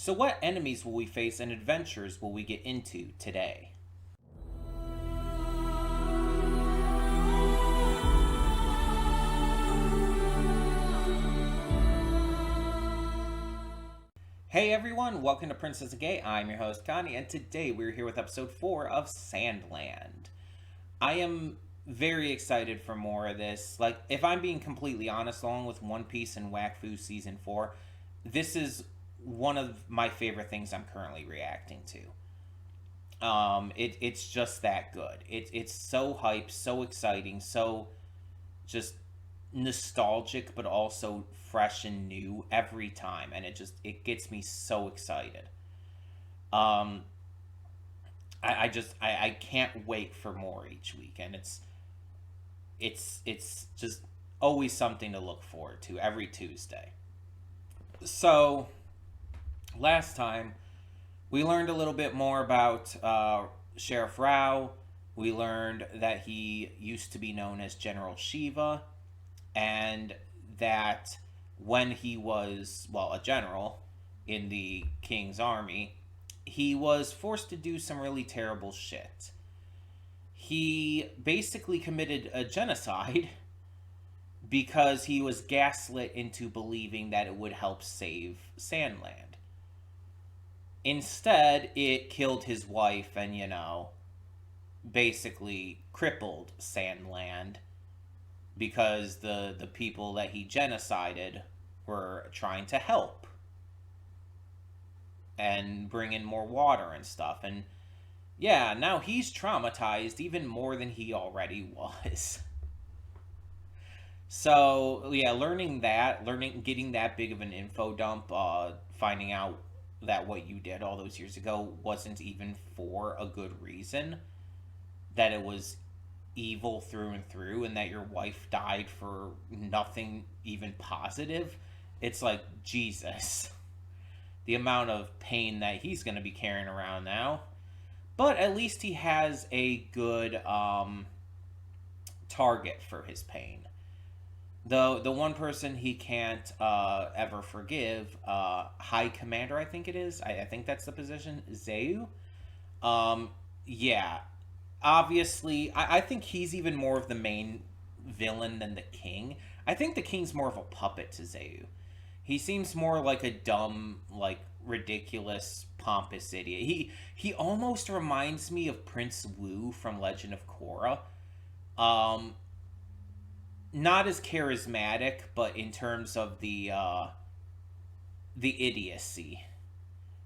So what enemies will we face and adventures will we get into today? Hey everyone, welcome to Princess of Gay. I'm your host Connie, and today we're here with episode 4 of Sandland. I am very excited for more of this. Like, if I'm being completely honest, along with One Piece and Wakfu Season 4, this is one of my favorite things I'm currently reacting to. It's just that good. It's so hype, so exciting, so just nostalgic, but also fresh and new every time, and it gets me so excited. Um, I can't wait for more each week, and it's just always something to look forward to every Tuesday. So last time we learned a little bit more about Sheriff Rao. We learned that he used to be known as General Shiva, and that when he was, well, a general in the king's army, he was forced to do some really terrible shit. He basically committed a genocide because he was gaslit into believing that it would help save Sandland. Instead, it killed his wife and, basically crippled Sandland because the people that he genocided were trying to help and bring in more water and stuff. And yeah, now he's traumatized even more than he already was. So yeah, getting that big of an info dump, finding out that what you did all those years ago wasn't even for a good reason, that it was evil through and through, and that your wife died for nothing even positive. It's like, Jesus, the amount of pain that he's going to be carrying around now. But at least he has a good target for his pain. Though the one person he can't ever forgive, High Commander, I think it is. I think that's the position, Zeu. Yeah, obviously, I think he's even more of the main villain than the king. I think the king's more of a puppet to Zeu. He seems more like a dumb, like ridiculous, pompous idiot. He almost reminds me of Prince Wu from Legend of Korra. Um, Not as charismatic, but in terms of the idiocy,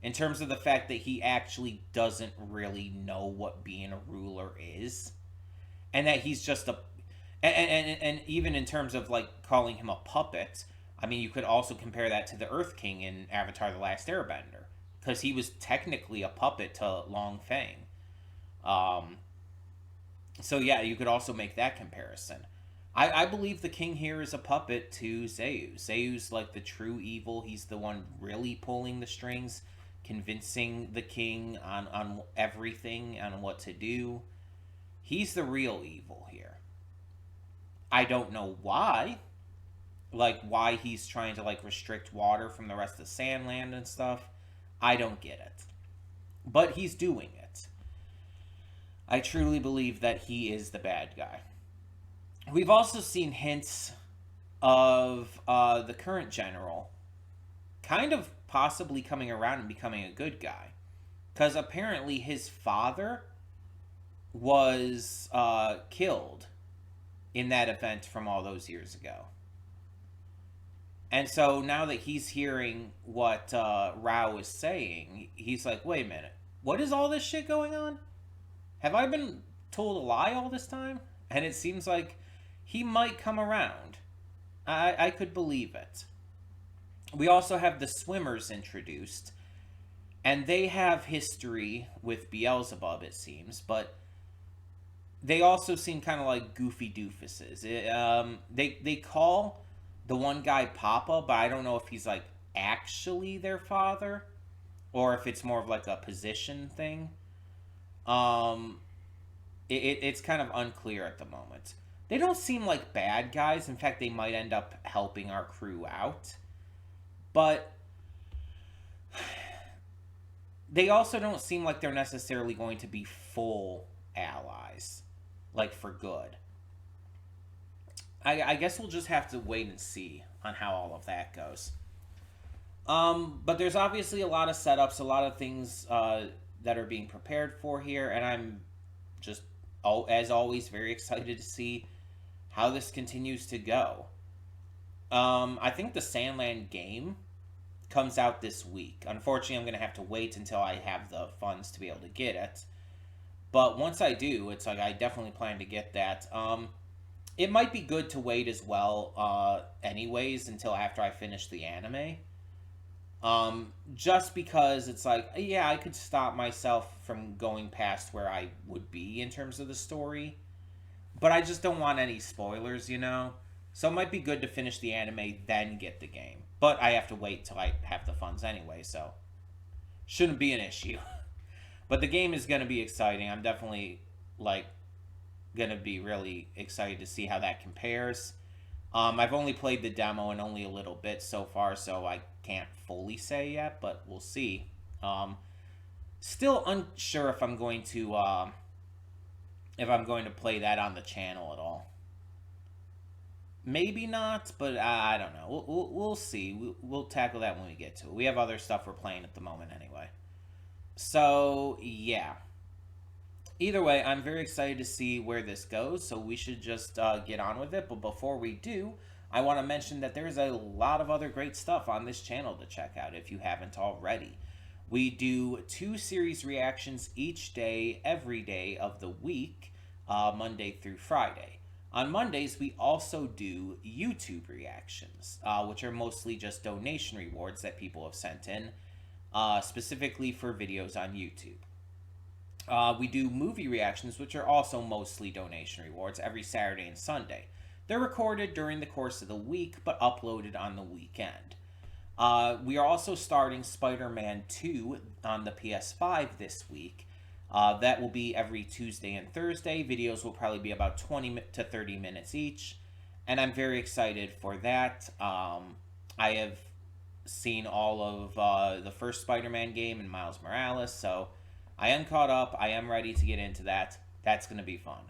in terms of the fact that he actually doesn't really know what being a ruler is, and that he's just a and even in terms of like calling him a puppet, I mean, you could also compare that to the Earth King in Avatar: The Last Airbender, because he was technically a puppet to Long Feng. um so yeah, you could also make that comparison. I believe the king here is a puppet to Zeu. Zeu's like the true evil. He's the one really pulling the strings, convincing the king on everything, on what to do. He's the real evil here. I don't know why. Like, why he's trying to, like, restrict water from the rest of Sandland and stuff. I don't get it. But he's doing it. I truly believe that he is the bad guy. We've also seen hints of the current general kind of possibly coming around and becoming a good guy. Because apparently his father was killed in that event from all those years ago. And so now that he's hearing what Rao is saying, he's like, wait a minute, what is all this shit going on? Have I been told a lie all this time? And it seems like he might come around. I could believe it. We also have the swimmers introduced, and they have history with Beelzebub, it seems, but they also seem kind of like goofy doofuses. They call the one guy Papa, but I don't know if he's like actually their father or if it's more of like a position thing. Um, it's kind of unclear at the moment. They don't seem like bad guys. In fact, they might end up helping our crew out. But they also don't seem like they're necessarily going to be full allies, like for good. I guess we'll just have to wait and see on how all of that goes. But there's obviously a lot of setups, a lot of things that are being prepared for here, and I'm just, as always, very excited to see how this continues to go. I think the Sandland game comes out this week. Unfortunately, I'm going to have to wait until I have the funds to be able to get it. But once I do, it's like I definitely plan to get that. It might be good to wait as well, anyways, until after I finish the anime. Just because it's like, yeah, I could stop myself from going past where I would be in terms of the story. But I just don't want any spoilers, you know? So it might be good to finish the anime, then get the game. But I have to wait till I have the funds anyway, so shouldn't be an issue. But the game is going to be exciting. I'm definitely, like, going to be really excited to see how that compares. I've only played the demo and only a little bit so far, so I can't fully say yet, but we'll see. Still unsure if I'm going to play that on the channel at all. Maybe not, but I don't know. We'll see. We'll tackle that when we get to it. We have other stuff we're playing at the moment anyway. So, yeah. Either way, I'm very excited to see where this goes, so we should just get on with it. But before we do, I want to mention that there's a lot of other great stuff on this channel to check out if you haven't already. We do 2 series reactions each day, every day of the week, Monday through Friday. On Mondays, we also do YouTube reactions, which are mostly just donation rewards that people have sent in, specifically for videos on YouTube. We do movie reactions, which are also mostly donation rewards, every Saturday and Sunday. They're recorded during the course of the week, but uploaded on the weekend. We are also starting Spider-Man 2 on the PS5 this week. That will be every Tuesday and Thursday. Videos will probably be about 20 to 30 minutes each. And I'm very excited for that. I have seen all of the first Spider-Man game and Miles Morales, so I am caught up. I am ready to get into that. That's going to be fun.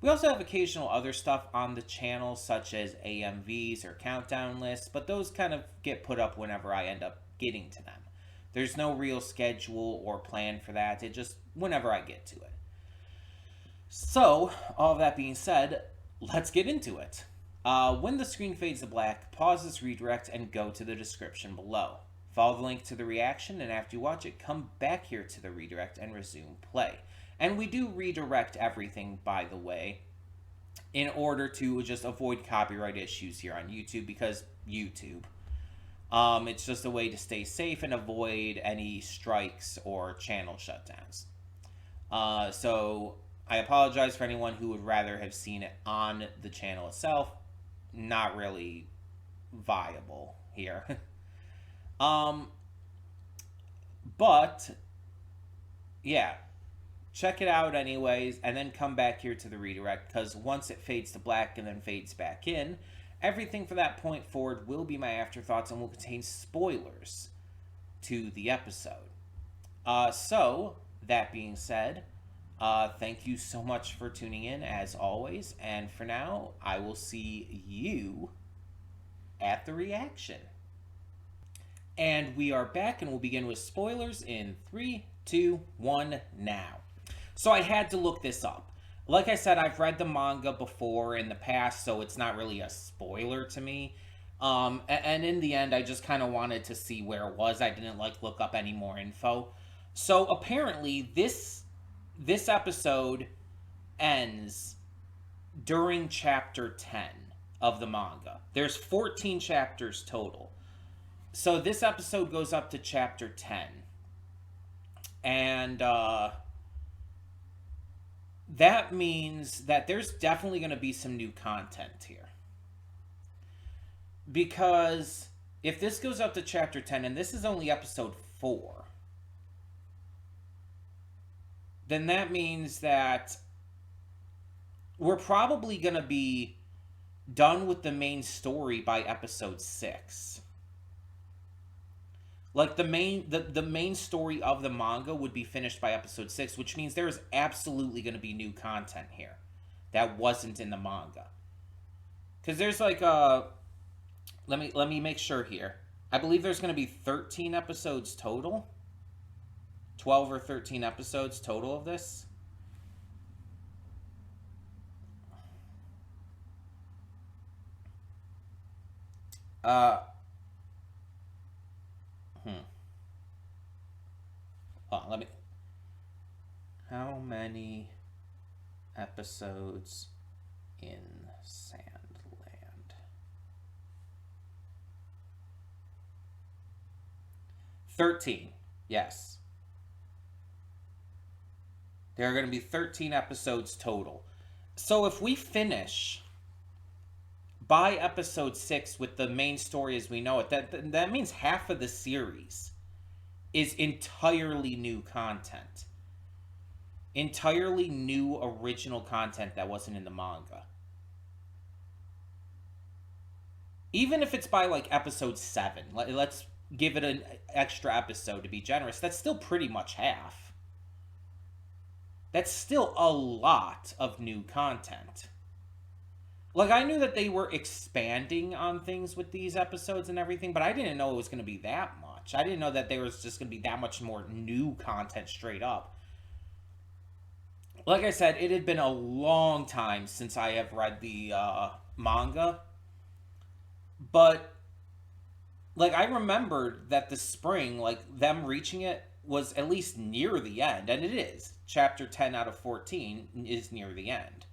We also have occasional other stuff on the channel, such as AMVs or countdown lists, but those kind of get put up whenever I end up getting to them. There's no real schedule or plan for that. It just whenever I get to it. So, all of that being said, let's get into it. When the screen fades to black, pause this redirect and go to the description below. Follow the link to the reaction, and after you watch it, come back here to the redirect and resume play. And we do redirect everything, by the way, in order to just avoid copyright issues here on YouTube, because YouTube. It's just a way to stay safe and avoid any strikes or channel shutdowns. So I apologize for anyone who would rather have seen it on the channel itself. Not really viable here. But yeah, check it out anyways, and then come back here to the redirect, because once it fades to black and then fades back in, everything from that point forward will be my afterthoughts and will contain spoilers to the episode. So, that being said, thank you so much for tuning in, as always, and for now, I will see you at the reaction. And we are back, and we'll begin with spoilers in 3, 2, 1, now. So I had to look this up. Like I said, I've read the manga before in the past, so it's not really a spoiler to me. And in the end, I just kind of wanted to see where it was. I didn't look up any more info. So apparently, this episode ends during chapter 10 of the manga. There's 14 chapters total. So this episode goes up to chapter 10. And that means that there's definitely going to be some new content here. Because if this goes up to chapter 10, and this is only episode 4, then that means that we're probably going to be done with the main story by episode 6. Like the main story of the manga would be finished by episode 6, which means there is absolutely going to be new content here that wasn't in the manga. Cuz there's like let me make sure here. I believe there's going to be 13 episodes total. 12 or 13 episodes total of this. Uh hmm. Oh, let me. How many episodes in Sandland? 13. Yes. There are going to be 13 episodes total. So if we finish by episode 6 with the main story as we know it, that means half of the series is entirely new content. Entirely new original content that wasn't in the manga. Even if it's by like episode 7, let's give it an extra episode to be generous, that's still pretty much half. That's still a lot of new content. Like, I knew that they were expanding on things with these episodes and everything, but I didn't know it was going to be that much. I didn't know that there was just going to be that much more new content straight up. Like I said, it had been a long time since I have read the manga, but like I remembered that the spring, like them reaching it, was at least near the end, and it is. Chapter 10 out of 14 is near the end.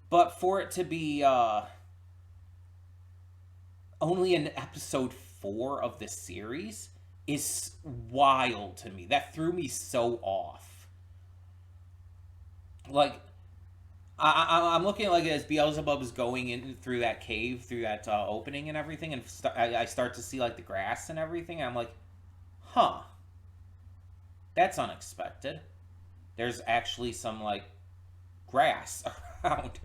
But for it to be only in episode 4 of the series is wild to me. That threw me so off. Like, I'm looking at like as Beelzebub is going in through that cave, through that opening and everything, and I start to see like the grass and everything, and I'm like, huh, that's unexpected. There's actually some like grass around.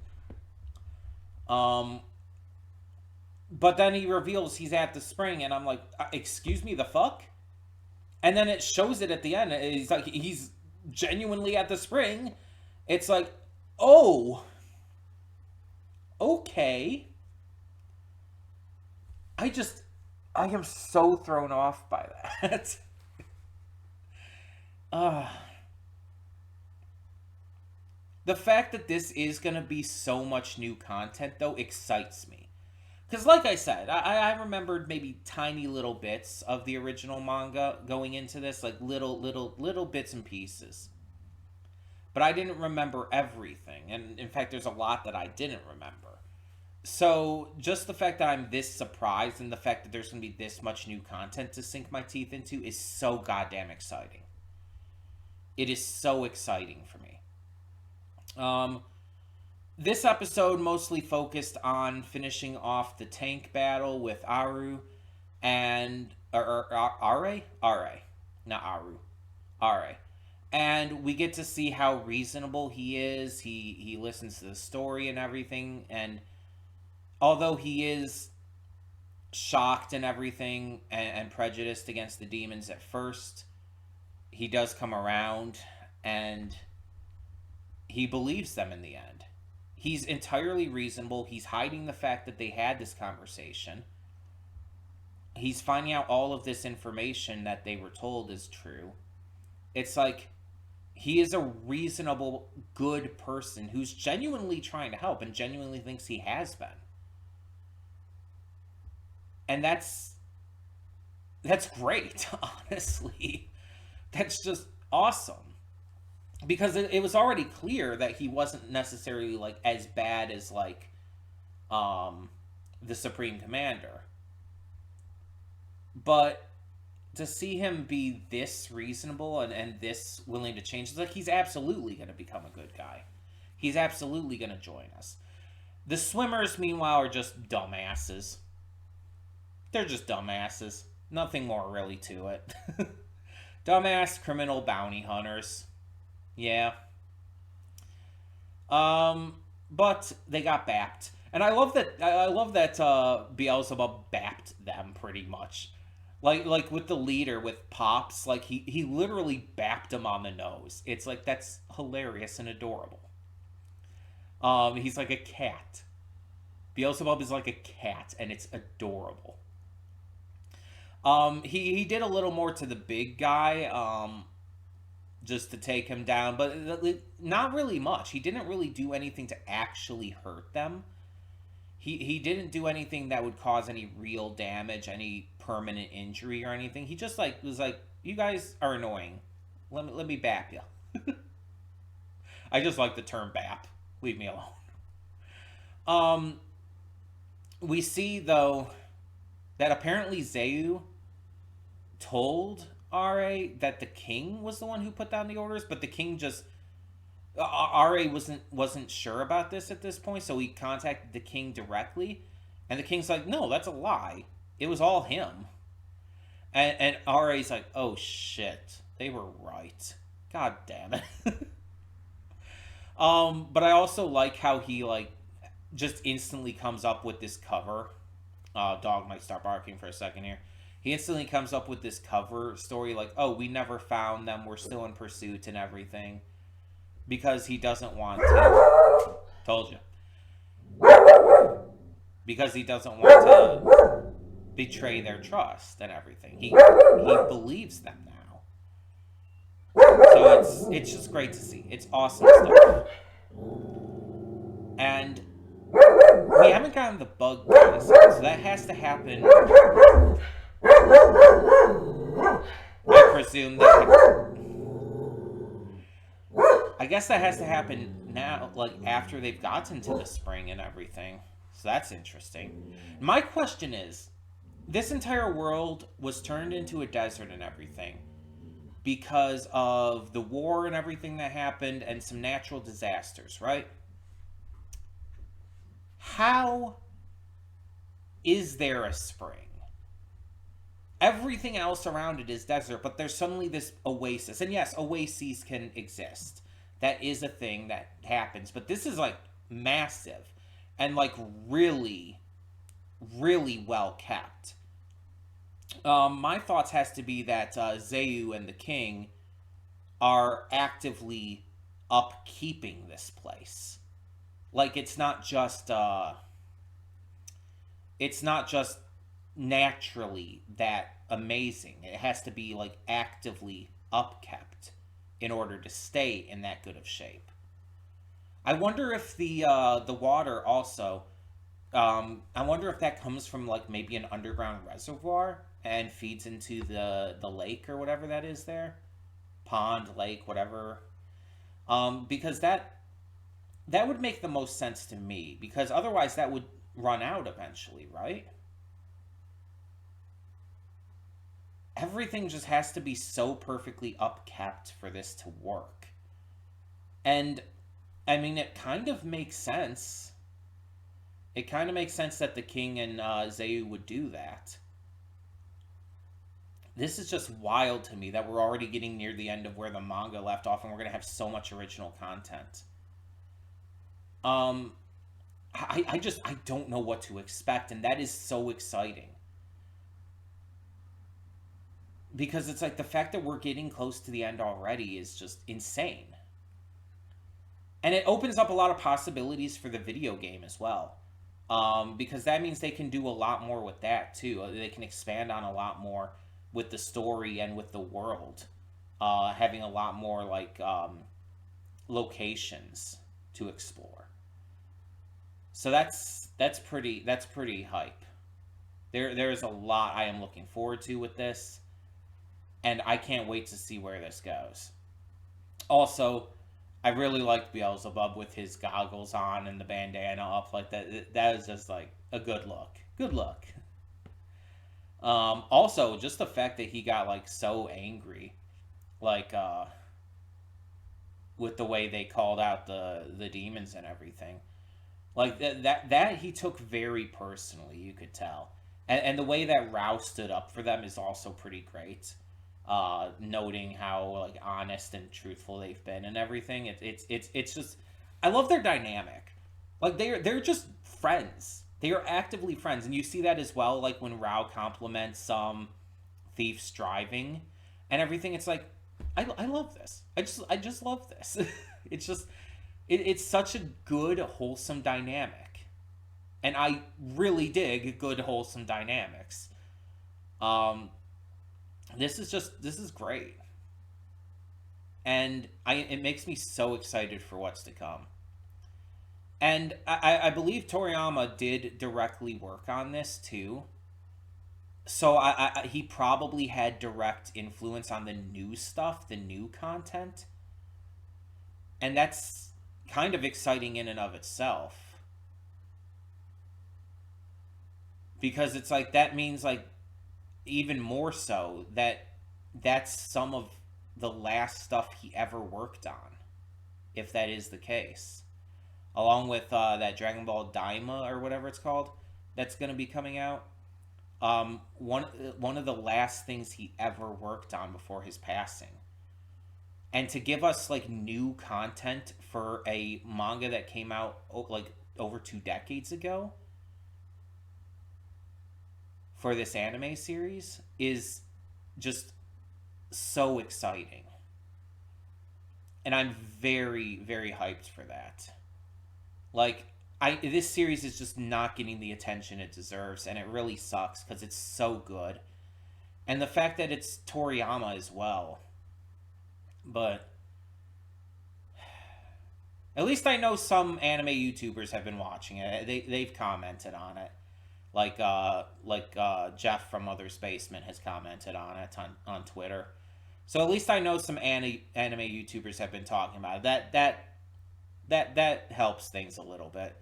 But then he reveals he's at the spring, and I'm like, excuse me, the fuck? And then it shows it at the end. He's like, he's genuinely at the spring. It's like, oh, okay. I am so thrown off by that. uh, the fact that this is going to be so much new content, though, excites me. Because, like I said, I remembered maybe tiny little bits of the original manga going into this, like little bits and pieces. But I didn't remember everything. And in fact, there's a lot that I didn't remember. So, just the fact that I'm this surprised and the fact that there's going to be this much new content to sink my teeth into is so goddamn exciting. It is so exciting for me. This episode mostly focused on finishing off the tank battle with Aru and Are, not Aru, Are, and we get to see how reasonable he is. He listens to the story and everything, and although he is shocked and everything and prejudiced against the demons at first, he does come around and he believes them in the end. He's entirely reasonable. He's hiding the fact that they had this conversation. He's finding out all of this information that they were told is true. It's like he is a reasonable, good person who's genuinely trying to help and genuinely thinks he has been. And that's great, honestly. That's just awesome. Because it was already clear that he wasn't necessarily like as bad as like the Supreme Commander. But to see him be this reasonable and this willing to change, it's like he's absolutely going to become a good guy. He's absolutely going to join us. The swimmers, meanwhile, are just dumbasses. They're just dumbasses. Nothing more really to it. Dumbass criminal bounty hunters. Yeah. But they got bapped. And I love that Beelzebub bapped them pretty much. Like with the leader with Pops, like he literally bapped him on the nose. It's like that's hilarious and adorable. He's like a cat. Beelzebub is like a cat, and it's adorable. He did a little more to the big guy, just to take him down, but not really much. He didn't really do anything to actually hurt them. He didn't do anything that would cause any real damage, any permanent injury or anything. He just like was like, you guys are annoying. Let me bap you. I just like the term bap. Leave me alone. Um, we see though that apparently Zayu told Ra that the king was the one who put down the orders, but the king just Ra wasn't sure about this at this point, so he contacted the king directly, and the king's like, "No, that's a lie. It was all him." And Ra's like, "Oh shit, they were right. God damn it." But I also like how he like just instantly comes up with this cover. Dog might start barking for a second here. He instantly comes up with this cover story like, "Oh, we never found them. We're still in pursuit and everything." Because he doesn't want to. Told you. Because he doesn't want to betray their trust and everything. He believes them now. So it's just great to see. It's awesome stuff. And we haven't gotten the bug guys, so that has to happen. I presume that. I guess that has to happen now, like after they've gotten to the spring and everything. So that's interesting. My question is, this entire world was turned into a desert and everything because of the war and everything that happened and some natural disasters, right? How is there a spring? Everything else around it is desert, but there's suddenly this oasis. And yes, oases can exist. That is a thing that happens. But this is like massive and like really, really well kept. My thoughts has to be that Zayu and the king are actively upkeeping this place. Like it's not just naturally that amazing. It has to be like actively upkept in order to stay in that good of shape. I wonder if the water also. I wonder if that comes from like maybe an underground reservoir and feeds into the lake or whatever that is there, pond, lake, whatever. Because that would make the most sense to me because otherwise that would run out eventually, right? Everything just has to be so perfectly upkept for this to work. And I mean, it kind of makes sense. It kind of makes sense that the king and Zayu would do that. This is just wild to me that we're already getting near the end of where the manga left off and we're going to have so much original content. Um, I don't know what to expect, and that is so exciting. Because it's like the fact that we're getting close to the end already is just insane. And it opens up a lot of possibilities for the video game as well. Because that means they can do a lot more with that too. They can expand on a lot more with the story and with the world. Having a lot more like locations to explore. So that's pretty hype. There's a lot I am looking forward to with this. And I can't wait to see where this goes. Also, I really liked Beelzebub with his goggles on and the bandana up like that. That is just like a good look. Good look. Also, just the fact that he got like so angry, like with the way they called out the demons and everything, like that he took very personally. You could tell, and the way that Rao stood up for them is also pretty great. Noting how like honest and truthful they've been and everything. It's just I love their dynamic. Like they're just friends. They are actively friends, and you see that as well. Like when Rao compliments thieves driving and everything. It's like, I love this. I just love this. It's just it's such a good wholesome dynamic, and I really dig good wholesome dynamics. Um, this is great, and it makes me so excited for what's to come. And I believe Toriyama did directly work on this too. So he probably had direct influence on the new stuff, the new content, and that's kind of exciting in and of itself, because it's like that means like even more so that that's some of the last stuff he ever worked on, if that is the case, along with that Dragon Ball Daima or whatever it's called that's going to be coming out. One of the last things he ever worked on before his passing, and to give us like new content for a manga that came out like over 2 decades ago for this anime series is just so exciting, and I'm very very hyped for that. Like, this series is just not getting the attention it deserves, and it really sucks because it's so good, and the fact that it's Toriyama as well. But at least I know some anime YouTubers have been watching it. They've commented on it, Jeff from Mother's Basement has commented on it on Twitter. So at least I know some anime YouTubers have been talking about it. That helps things a little bit.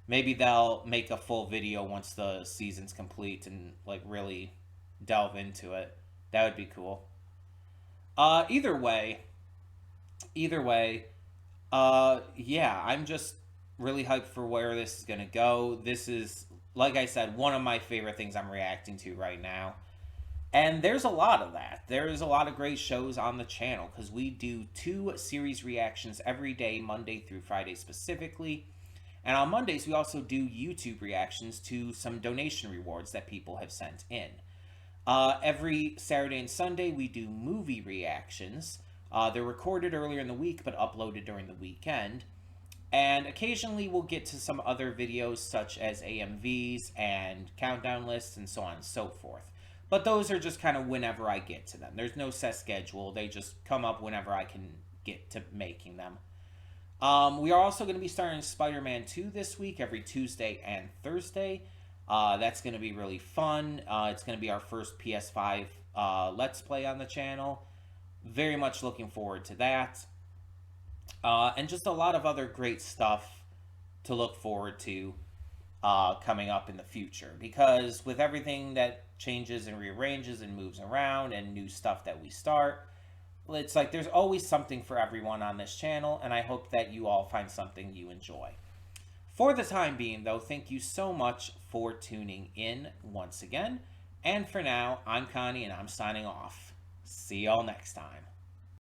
Maybe they'll make a full video once the season's complete and like really delve into it. That would be cool. Either way, either way, yeah, I'm just really hyped for where this is gonna go. This is, like I said, one of my favorite things I'm reacting to right now. And there's a lot of that. There's a lot of great shows on the channel because we do 2 series reactions every day, Monday through Friday specifically. And on Mondays, we also do YouTube reactions to some donation rewards that people have sent in. Every Saturday and Sunday, we do movie reactions. They're recorded earlier in the week, but uploaded during the weekend. And occasionally, we'll get to some other videos, such as AMVs and countdown lists, and so on and so forth. But those are just kind of whenever I get to them. There's no set schedule. They just come up whenever I can get to making them. We are also going to be starting Spider-Man 2 this week, every Tuesday and Thursday. That's going to be really fun. It's going to be our first PS5 Let's Play on the channel. Very much looking forward to that. And just a lot of other great stuff to look forward to coming up in the future. Because with everything that changes and rearranges and moves around and new stuff that we start, it's like there's always something for everyone on this channel, and I hope that you all find something you enjoy. For the time being, though, thank you so much for tuning in once again. And for now, I'm Connie, and I'm signing off. See y'all next time.